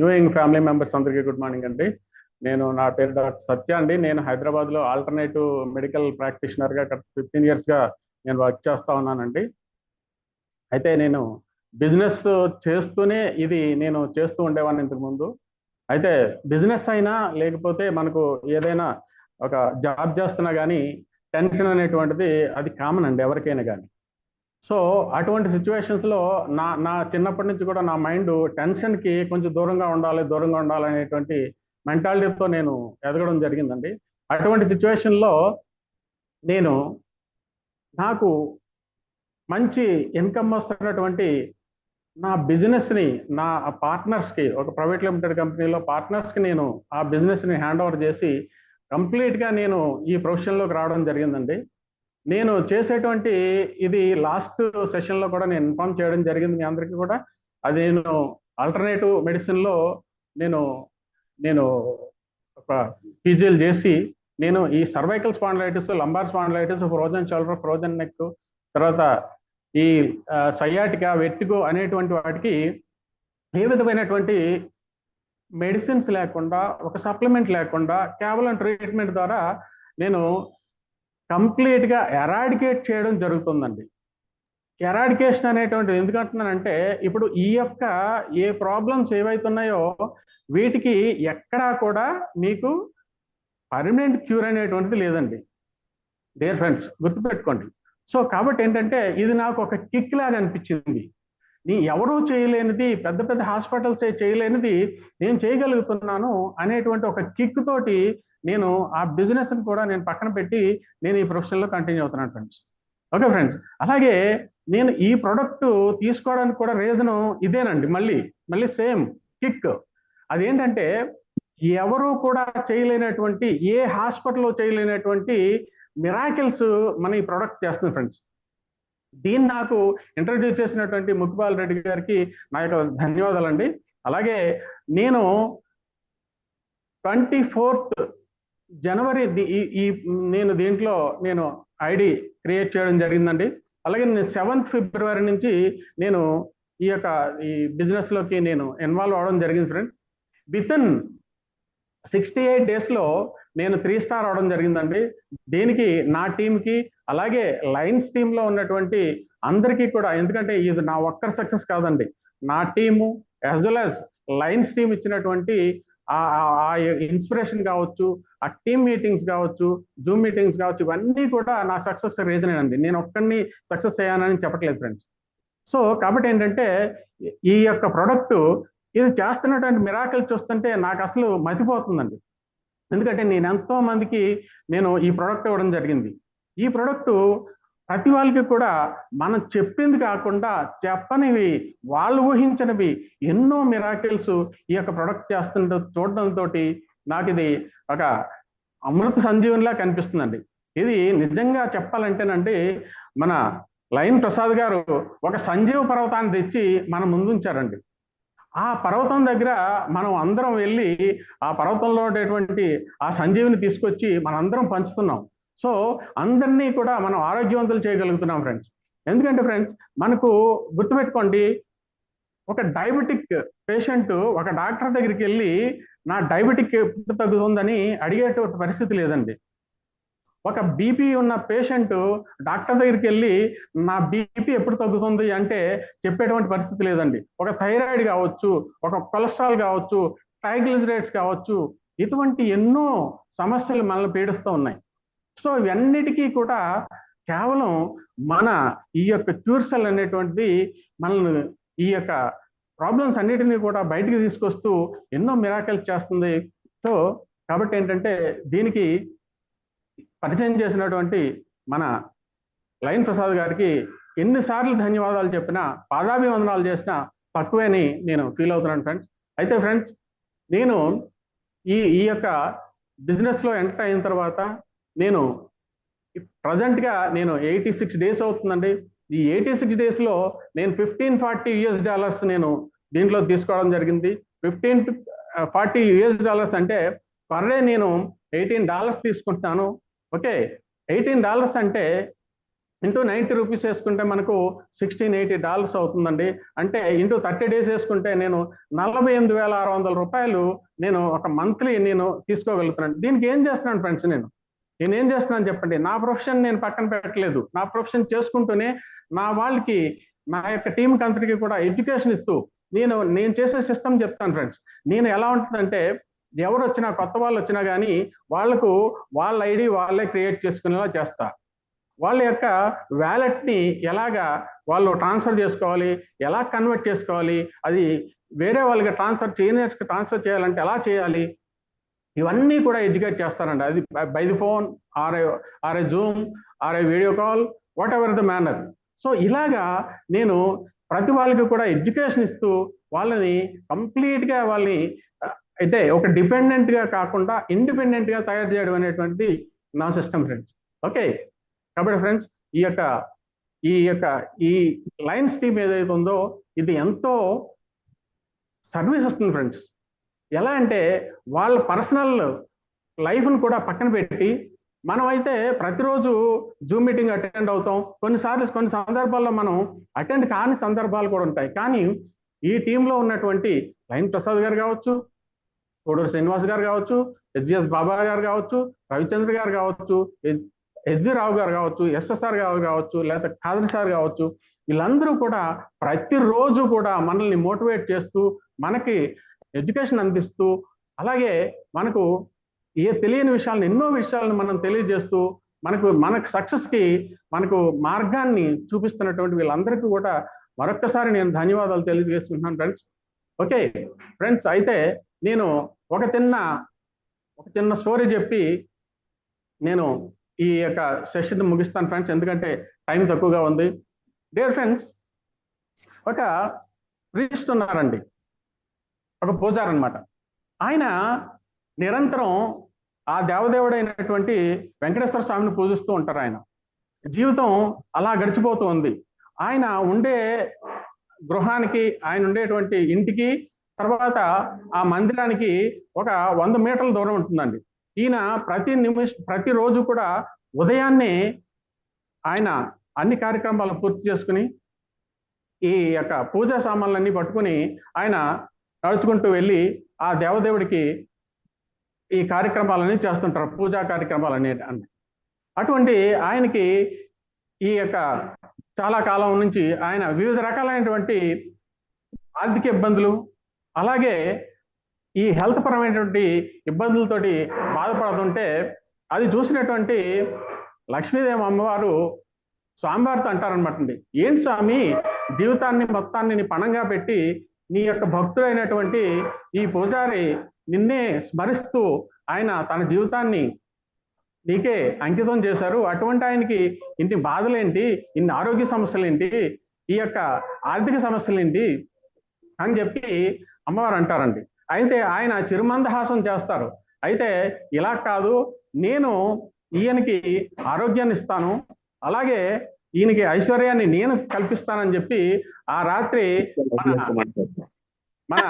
న్యూయింగ్ family members అందరికీ good morning అండి. నా పేరు డాక్టర్ సత్య అండి. నేను హైదరాబాద్లో ఆల్టర్నేటివ్ మెడికల్ ప్రాక్టీషనర్గా 15 ఇయర్స్గా నేను వర్క్ చేస్తా ఉన్నానండి. అయితే నేను బిజినెస్ చేస్తూనే ఇది నేను చేస్తూ ఉండేవాడిని ఇంతకు ముందు. అయితే బిజినెస్ అయినా లేకపోతే మనకు ఏదైనా ఒక జాబ్ చేస్తున్నా కానీ టెన్షన్ అనేటువంటిది అది కామన్ అండి ఎవరికైనా కానీ. సో అటువంటి సిచ్యువేషన్స్లో నా నా చిన్నప్పటి నుంచి కూడా నా మైండ్ టెన్షన్కి కొంచెం దూరంగా ఉండాలి అనేటువంటి మెంటాలిటీతో నేను ఎదగడం జరిగిందండి. అటువంటి సిచ్యువేషన్లో నేను నాకు మంచి ఇన్కమ్ వస్తున్నటువంటి నా బిజినెస్ని నా పార్ట్నర్స్కి, ఒక ప్రైవేట్ లిమిటెడ్ కంపెనీలో పార్ట్నర్స్కి నేను ఆ బిజినెస్ని హ్యాండ్ ఓవర్ చేసి కంప్లీట్గా నేను ఈ ప్రొఫెషన్లోకి రావడం జరిగిందండి. నేను చేసేటువంటి ఇది లాస్ట్ సెషన్లో కూడా నేను ఇన్ఫార్మ్ చేయడం జరిగింది మీ అందరికీ కూడా. అది నేను ఆల్టర్నేటివ్ మెడిసిన్లో నేను నేను ఒక పీజీలు చేసి నేను ఈ cervical spondylitis, lumbar spondylitis, frozen shoulder, frozen neck, తర్వాత ఈ సయాటికా, వెర్టిగో అనేటువంటి వాటికి ఏ విధమైనటువంటి మెడిసిన్స్ లేకుండా, ఒక సప్లిమెంట్ లేకుండా కేవలం ట్రీట్మెంట్ ద్వారా నేను కంప్లీట్గా ఎరాడికేట్ చేయడం జరుగుతుందండి. ఎరాడికేషన్ అనేటువంటిది ఎందుకంటున్నానంటే, ఇప్పుడు ఈ యొక్క ఏ ప్రాబ్లమ్స్ ఏవైతున్నాయో వీటికి ఎక్కడా కూడా మీకు పర్మనెంట్ క్యూర్ అనేటువంటిది లేదండి డియర్ ఫ్రెండ్స్, గుర్తుపెట్టుకోండి. సో కాబట్టి ఏంటంటే ఇది నాకు ఒక కిక్ లాగా అనిపించింది. ఎవరూ చేయలేనిది, పెద్ద పెద్ద హాస్పిటల్స్ చేయలేనిది నేను చేయగలుగుతున్నాను అనేటువంటి ఒక కిక్ తోటి నేను ఆ బిజినెస్ని కూడా నేను పక్కన పెట్టి నేను ఈ ప్రొఫెషన్లో కంటిన్యూ అవుతున్నాను ఫ్రెండ్స్. ఓకే ఫ్రెండ్స్, అలాగే నేను ఈ ప్రొడక్ట్ తీసుకోవడానికి కూడా రీజను ఇదేనండి. మళ్ళీ మళ్ళీ సేమ్ కిక్. అదేంటంటే ఎవరు కూడా చేయలేనటువంటి, ఏ హాస్పిటల్లో చేయలేనటువంటి మిరాకిల్స్ మన ఈ ప్రొడక్ట్ చేస్తుంది ఫ్రెండ్స్. దీన్ని నాకు ఇంట్రడ్యూస్ చేసినటువంటి ముక్తిపాల్ రెడ్డి గారికి నా యొక్క ధన్యవాదాలండి. అలాగే నేను 24th జనవరి నేను దీంట్లో నేను ఐడి క్రియేట్ చేయడం జరిగిందండి. అలాగే నేను 7th ఫిబ్రవరి నుంచి నేను ఈ బిజినెస్లోకి నేను ఇన్వాల్వ్ అవడం జరిగింది ఫ్రెండ్. వితిన్ 68 డేస్లో నేను 3 స్టార్ అవడం జరిగిందండి. దీనికి నా టీంకి, అలాగే లైన్స్ టీంలో ఉన్నటువంటి అందరికీ కూడా, ఎందుకంటే ఇది నా ఒక్కరి సక్సెస్ కాదండి, నా team as well as lines team ఇచ్చినటువంటి ఆ ఇన్స్పిరేషన్ కావచ్చు, ఆ టీమ్ మీటింగ్స్ కావచ్చు, జూమ్ మీటింగ్స్ కావచ్చు, ఇవన్నీ కూడా నా సక్సెస్ రీజన్ అండి. నేను ఒక్కడిని సక్సెస్ అయ్యానని చెప్పట్లేదు ఫ్రెండ్స్. సో కాబట్టి ఏంటంటే ఈ యొక్క ప్రొడక్ట్ ఇది చేస్తున్నటువంటి మిరాకిల్ చూస్తుంటే నాకు అసలు మతిపోతుందండి. ఎందుకంటే నేను ఎంతో మందికి నేను ఈ ప్రోడక్ట్ ఇవ్వడం జరిగింది. ఈ ప్రోడక్ట్ ప్రతి వాళ్ళకి కూడా మనం చెప్పింది కాకుండా చెప్పనివి, వాళ్ళు ఊహించనివి ఎన్నో మిరాకిల్స్ ఈ యొక్క ప్రొడక్ట్ చేస్తుంటే చూడడంతో నాకు ఇది ఒక అమృత సంజీవనిలా కనిపిస్తుందండి. ఇది నిజంగా చెప్పాలంటేనండి, మన లైన్ ప్రసాద్ గారు ఒక సంజీవ పర్వతాన్ని తెచ్చి మన ముందుంచారండి. ఆ పర్వతం దగ్గర మనం అందరం వెళ్ళి ఆ పర్వతంలో ఉండేటువంటి ఆ సంజీవిని తీసుకొచ్చి మనందరం పంచుతున్నాం. సో అందరినీ కూడా మనం ఆరోగ్యవంతులు చేయగలుగుతున్నాం ఫ్రెండ్స్. ఎందుకంటే ఫ్రెండ్స్, మనకు గుర్తుపెట్టుకోండి, ఒక డయాబెటిక్ పేషెంట్ ఒక డాక్టర్ దగ్గరికి వెళ్ళి నా డయాబెటిక్ ఎప్పుడు తగ్గుతుందని అడిగేటువంటి పరిస్థితి లేదండి. ఒక బీపీ ఉన్న పేషెంట్ డాక్టర్ దగ్గరికి వెళ్ళి నా బీపీ ఎప్పుడు తగ్గుతుంది అంటే చెప్పేటువంటి పరిస్థితి లేదండి. ఒక థైరాయిడ్ కావచ్చు, ఒక కొలెస్ట్రాల్ కావచ్చు, ట్రైగ్లిజరైడ్స్ కావచ్చు, ఇటువంటి ఎన్నో సమస్యలు మనల్ని పీడిస్తూ ఉన్నాయి. సో ఇవన్నిటికీ కూడా కేవలం మన ఈ యొక్క క్యూర్ సెల్ అనేటువంటిది మనల్ని ఈ యొక్క ప్రాబ్లమ్స్ అన్నిటినీ కూడా బయటికి తీసుకొస్తూ ఎన్నో మిరాకిల్స్ చేస్తుంది. సో కాబట్టి ఏంటంటే దీనికి పరిచయం చేసినటువంటి మన లైన్ ప్రసాద్ గారికి ఎన్నిసార్లు ధన్యవాదాలు చెప్పినా, పాదాభివందనాలు చేసినా తక్కువేని నేను ఫీల్ అవుతున్నాను ఫ్రెండ్స్. అయితే ఫ్రెండ్స్, నేను ఈ యొక్క బిజినెస్లో ఎంటర్ అయిన తర్వాత నేను ప్రజెంట్గా నేను 86 డేస్ అవుతుందండి. ఈ 86 డేస్లో నేను $1540 నేను దీంట్లో తీసుకోవడం జరిగింది. $1540 అంటే పర్ డే నేను $18 తీసుకుంటున్నాను. ఓకే, $18 అంటే ఇంటూ 90 రూపీస్ వేసుకుంటే మనకు $1680 అవుతుందండి. అంటే ఇంటూ 30 డేస్ వేసుకుంటే నేను 48,600 రూపాయలు నేను ఒక మంత్లీ నేను తీసుకోగలుగుతున్నాను. దీనికి ఏం చేస్తున్నాను ఫ్రెండ్స్? నేనేం చేస్తున్నాను చెప్పండి. నా ప్రొఫెషన్ నేను పక్కన పెట్టలేదు. నా ప్రొఫెషన్ చేసుకుంటూనే నా వాళ్ళకి, నా యొక్క టీంకి అంతటికి కూడా ఎడ్యుకేషన్ ఇస్తూ నేను చేసే సిస్టమ్ చెప్తాను ఫ్రెండ్స్. నేను ఎలా ఉంటుందంటే, ఎవరు వచ్చినా, కొత్త వాళ్ళు వచ్చినా కానీ వాళ్ళకు వాళ్ళ ఐడి వాళ్ళే క్రియేట్ చేసుకునేలా చేస్తా. వాళ్ళ యొక్క వ్యాలెట్ని ఎలాగా వాళ్ళు ట్రాన్స్ఫర్ చేసుకోవాలి, ఎలా కన్వర్ట్ చేసుకోవాలి, అది వేరే వాళ్ళకి ట్రాన్స్ఫర్ చేయాలంటే ఎలా చేయాలి, ఇవన్నీ కూడా ఎడ్యుకేట్ చేస్తారండి. అది by the phone, or a Zoom, or a video call, whatever the manner. So ఇలాగా నేను ప్రతి వాళ్ళకి కూడా ఎడ్యుకేషన్ ఇస్తూ వాళ్ళని కంప్లీట్గా వాళ్ళని అంటే ఒక డిపెండెంట్గా కాకుండా ఇండిపెండెంట్గా తయారు చేయడం అనేటువంటి నా సిస్టమ్ ఫ్రెండ్స్. ఓకే, కాబట్టి ఫ్రెండ్స్ ఈ లయన్స్ టీమ్ ఏదైతే ఉందో ఇది ఎంతో సర్వీస్ వస్తుంది ఫ్రెండ్స్. ఎలా అంటే వాళ్ళ పర్సనల్ లైఫ్ను కూడా పక్కన పెట్టి, మనమైతే ప్రతిరోజు జూమ్ మీటింగ్ అటెండ్ అవుతాం. కొన్ని సందర్భాల్లో మనం అటెండ్ కాని సందర్భాలు కూడా ఉంటాయి. కానీ ఈ టీంలో ఉన్నటువంటి లయన్ ప్రసాద్ గారు కావచ్చు, కోడూరు శ్రీనివాస్ గారు కావచ్చు, హెచ్జిఎస్ బాబా గారు కావచ్చు, రవిచంద్ర గారు కావచ్చు, హెచ్జి రావు గారు కావచ్చు, ఎస్ఎస్ఆర్ గారు కావచ్చు, లేకపోతే ఖాదర్ సార్ కావచ్చు, వీళ్ళందరూ కూడా ప్రతిరోజు కూడా మనల్ని మోటివేట్ చేస్తూ, మనకి ఎడ్యుకేషన్ అందిస్తూ, అలాగే మనకు తెలియని విషయాలను, ఎన్నో విషయాలను మనం తెలియజేస్తూ, మనకు సక్సెస్కి మనకు మార్గాన్ని చూపిస్తున్నటువంటి వీళ్ళందరికీ కూడా మరొక్కసారి నేను ధన్యవాదాలు తెలియజేస్తున్నాను ఫ్రెండ్స్. ఓకే ఫ్రెండ్స్, అయితే నేను ఒక చిన్న స్టోరీ చెప్పి నేను ఈ యొక్క సెషన్ ముగిస్తాను ఫ్రెండ్స్, ఎందుకంటే టైం తక్కువగా ఉంది. డియర్ ఫ్రెండ్స్, ఒక ప్రీస్ట్ ఉన్నారండి, ఒక పూజారి అనమాట. ఆయన నిరంతరం ఆ దేవదేవుడైనటువంటి వెంకటేశ్వర స్వామిని పూజిస్తూ ఉంటారు. ఆయన జీవితం అలా గడిచిపోతూ ఉంది. ఆయన ఉండే గృహానికి, ఆయన ఉండేటువంటి ఇంటికి, తర్వాత ఆ మందిరానికి ఒక 100 మీటర్ల దూరం ఉంటుందండి. ఈయన ప్రతిరోజు కూడా ఉదయాన్నే ఆయన అన్ని కార్యక్రమాలు పూర్తి చేసుకుని ఈ యొక్క పూజా సామాన్లన్నీ పట్టుకుని ఆయన నడుచుకుంటూ వెళ్ళి ఆ దేవదేవుడికి ఈ కార్యక్రమాలన్నీ చేస్తుంటారు, పూజా కార్యక్రమాలన్నీ. అటువంటి ఆయనకి ఈ యొక్క చాలా కాలం నుంచి ఆయన వివిధ రకాలైనటువంటి ఆర్థిక ఇబ్బందులు, అలాగే ఈ హెల్త్ పరమైనటువంటి ఇబ్బందులతోటి బాధపడుతుంటే, అది చూసినటువంటి లక్ష్మీదేవి అమ్మవారు స్వామివారితో అంటారనమాట అండి, ఏంటి స్వామి, జీవితాన్ని మొత్తాన్ని పణంగా పెట్టి నీ యొక్క భక్తుడైనటువంటి ఈ పూజారి నిన్నే స్మరిస్తూ ఆయన తన జీవితాన్ని నీకే అంకితం చేశారు. అటువంటి ఆయనకి ఇన్ని బాధలేంటి, ఇన్ని ఆరోగ్య సమస్యలేంటి, ఈ యొక్క ఆర్థిక సమస్యలేంటి అని చెప్పి అమ్మవారు అంటారండి. అయితే ఆయన చిరుమందహాసం చేస్తారు. అయితే ఇలా కాదు, నేను ఈయనకి ఆరోగ్యాన్ని ఇస్తాను, అలాగే ఈయనకి ఐశ్వర్యాన్ని నేను కల్పిస్తానని చెప్పి ఆ రాత్రి మన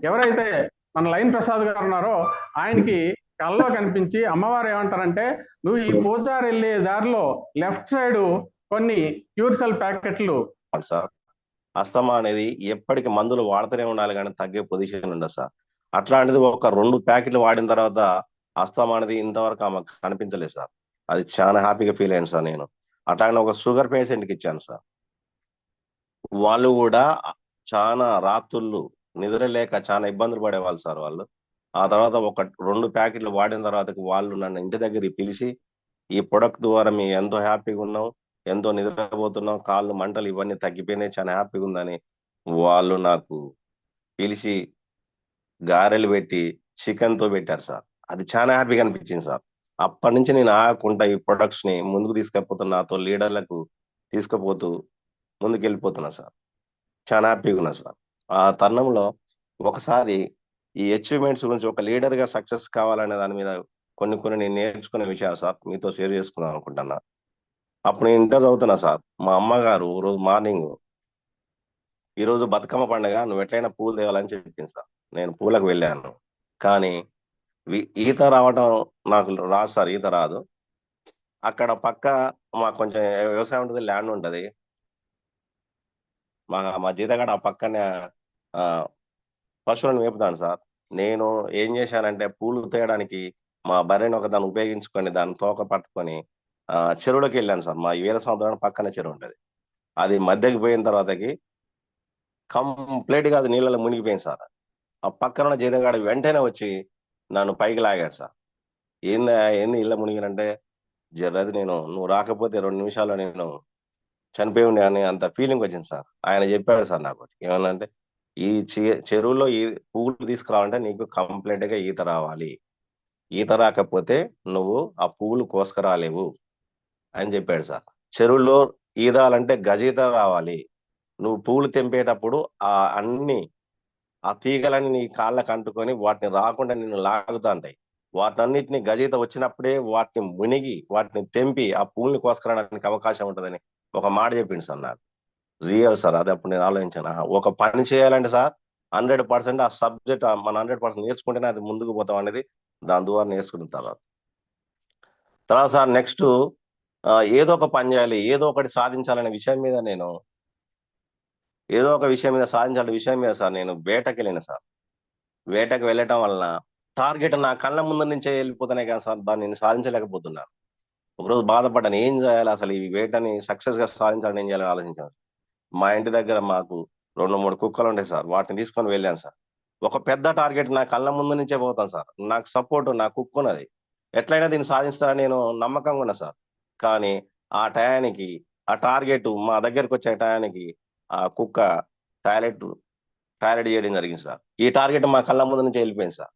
ఎవరైతే మన లయన్ ప్రసాద్ గారు ఉన్నారో ఆయనకి కల్లో కనిపించి అమ్మవారు ఏమంటారంటే, నువ్వు ఈ పూజారి వెళ్ళే దారిలో లెఫ్ట్ సైడ్ కొన్ని క్యూర్సెల్ ప్యాకెట్లు. సార్, అస్తమా అనేది ఎప్పటికి మందులు వాడుతూనే ఉండాలి కానీ తగ్గే పొజిషన్ ఉండదు సార్. అట్లాంటిది ఒక 2 ప్యాకెట్లు వాడిన తర్వాత అస్తమా అనేది ఇంతవరకు ఆమెకు కనిపించలేదు సార్. అది చాలా హ్యాపీగా ఫీల్ అయ్యాను సార్. నేను అట్లాగే ఒక షుగర్ పేషెంట్కి ఇచ్చాను సార్. వాళ్ళు కూడా చాలా రాత్రుళ్ళు నిద్ర లేక చాలా ఇబ్బందులు పడేవాళ్ళు సార్ వాళ్ళు. ఆ తర్వాత ఒక 2 ప్యాకెట్లు వాడిన తర్వాత వాళ్ళు నన్ను ఇంటి దగ్గరికి పిలిచి, ఈ ప్రొడక్ట్ ద్వారా మేము ఎంతో హ్యాపీగా ఉన్నాం, ఎంతో నిద్రపోతున్నాం, కాళ్ళు మంటలు ఇవన్నీ తగ్గిపోయినాయి, చాలా హ్యాపీగా ఉందని వాళ్ళు నాకు పిలిచి గారెలు పెట్టి చికెన్తో పెట్టారు సార్. అది చాలా హ్యాపీగా అనిపించింది సార్. అప్పటి నుంచి నేను ఆగకుండా ఈ ప్రొడక్ట్స్ ని ముందుకు తీసుకుపోతున్నా, నాతో లీడర్లకు తీసుకుపోతూ ముందుకెళ్ళిపోతున్నా సార్. చాలా హ్యాపీగా ఉన్నా సార్. ఆ తరుణంలో ఒకసారి ఈ అచీవ్మెంట్స్ గురించి, ఒక లీడర్ గా సక్సెస్ కావాలనే దాని మీద కొన్ని నేను నేర్చుకునే విషయాలు సార్ మీతో షేర్ చేసుకుందాం అనుకుంటున్నా. అప్పుడు నేను ఇంటర్ చదువుతున్నా సార్. మా అమ్మగారు రోజు మార్నింగ్, ఈ రోజు బతుకమ్మ పండుగ, నువ్వు ఎట్లయినా పూలు తేవాలని చెప్పింది సార్. నేను పూలకు వెళ్ళాను, కానీ ఈత రావడం నాకు రాదు సార్, ఈత రాదు. అక్కడ పక్క మాకు కొంచెం వ్యవసాయం ఉంటుంది, ల్యాండ్ ఉంటది. మా జీతగాడు ఆ పక్కనే పశువులను మేపుతాను సార్. నేను ఏం చేశానంటే పూలు తేయడానికి మా బర్రెని ఒక దాన్ని ఉపయోగించుకొని దాన్ని తోక పట్టుకొని చెరువులోకి వెళ్ళాను సార్. మా వీర సముద్రం పక్కనే చెరువు ఉంటది. అది మధ్యకి పోయిన తర్వాతకి కంప్లీట్ గా అది నీళ్ళలో మునిగిపోయింది సార్. ఆ పక్కన ఉన్న జీతగాడు వెంటనే వచ్చి నన్ను పైకి లాగాడు సార్. ఏంది ఇళ్ళ మునిగినంటే, జర్రది నువ్వు రాకపోతే 2 నిమిషాల్లో నేను చనిపోయి ఉండే అని అంత ఫీలింగ్ వచ్చింది సార్. ఆయన చెప్పాడు సార్ నాకు ఏమనంటే, ఈ చెరువులో ఈ పువ్వులు తీసుకురావాలంటే నీకు కంప్లీట్ గా ఈత రావాలి. ఈత రాకపోతే నువ్వు ఆ పువ్వులు కోసుకురాలేవు అని చెప్పాడు సార్. చెరువులో ఈదాలంటే గజీత రావాలి. నువ్వు పువ్వులు తెంపేటప్పుడు అన్ని ఆ తీగలన్నీ నీ కాళ్ళకు అంటుకొని వాటిని రాకుండా నిన్ను లాగుతాంటాయి. వాటినన్నిటిని గజీత వచ్చినప్పుడే వాటిని మునిగి వాటిని తెంపి ఆ పువ్వుల్ని కోసుకురావడానికి అవకాశం ఉంటదని ఒక మాట చెప్పిండు సార్ నాకు. Real sir. అది అప్పుడు నేను ఆలోచించాను. ఒక పని చేయాలంటే సార్ 100% ఆ సబ్జెక్ట్ మనం 100% నేర్చుకుంటేనే అది ముందుకు పోతాం అనేది దాని ద్వారా నేర్చుకున్న తర్వాత సార్ నెక్స్ట్ ఏదో ఒక పని చేయాలి, ఏదో ఒకటి సాధించాలనే విషయం మీద ఏదో ఒక విషయం మీద సాధించాలనే విషయం మీద సార్ నేను వేటకి వెళ్ళిన సార్. వేటకు వెళ్ళటం వలన టార్గెట్ నా కళ్ళ ముందు నుంచే వెళ్ళిపోతున్నాయి కదా సార్, దాన్ని నేను సాధించలేకపోతున్నాను. ఒకరోజు బాధపడ్డాను, ఏం చేయాలి అసలు ఈ వేటని సక్సెస్ గా సాధించాలని ఏం చేయాలని ఆలోచించాను. మా ఇంటి దగ్గర మాకు 2-3 కుక్కలు ఉంటాయి సార్. వాటిని తీసుకొని వెళ్ళాను సార్. ఒక పెద్ద టార్గెట్ నా కళ్ళ ముందు నుంచే పోతాను సార్. నాకు సపోర్ట్ నా కుక్క ఉన్నది. ఎట్లయినా దీన్ని సాధిస్తానని నేను నమ్మకంగా ఉన్నా సార్. కానీ ఆ టయానికి ఆ టార్గెట్ మా దగ్గరకు వచ్చే టయానికి ఆ కుక్క టాయిలెట్ చేయడం జరిగింది సార్. ఈ టార్గెట్ మా కళ్ళ ముందు నుంచి వెళ్ళిపోయింది సార్.